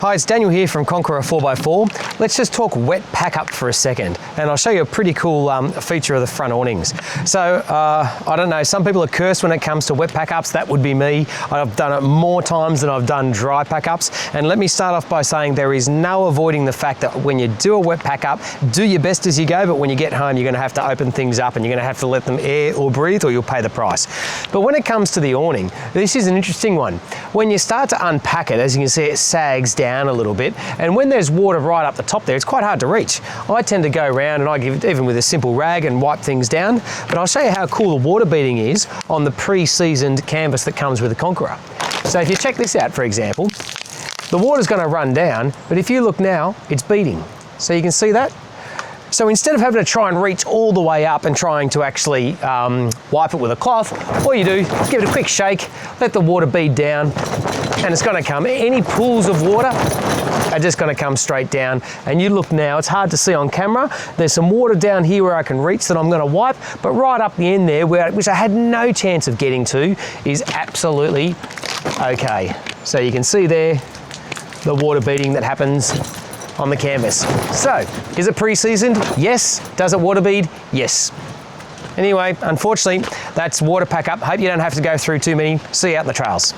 Hi, it's Daniel here from Conqueror 4x4. Let's just talk wet pack up for a second, and I'll show you a pretty cool feature of the front awnings. So, I don't know, some people are cursed when it comes to wet pack ups. That would be me. I've done it more times than I've done dry pack ups. And let me start off by saying there is no avoiding the fact that when you do a wet pack up, do your best as you go, but when you get home, you're gonna have to open things up and you're gonna have to let them air or breathe, or you'll pay the price. But when it comes to the awning, this is an interesting one. When you start to unpack it, as you can see, it sags down a little bit, and when there's water right up the top there, it's quite hard to reach. I tend to go around and I give it, even with a simple rag, and wipe things down, but I'll show you how cool the water beading is on the pre-seasoned canvas that comes with the Conqueror. So if you check this out, for example, the water's going to run down, but if you look now, it's beading. So you can see that? So instead of having to try and reach all the way up and trying to actually wipe it with a cloth, all you do, give it a quick shake, let the water bead down, and it's going to come. Any pools of water are just going to come straight down. And you look now, it's hard to see on camera. There's some water down here where I can reach that I'm going to wipe, but right up the end there, which I had no chance of getting to, is absolutely okay. So you can see there the water beading that happens on the canvas. So, is it pre-seasoned? Yes. Does it water bead? Yes. Anyway, unfortunately, that's water pack up. Hope you don't have to go through too many. See you out in the trails.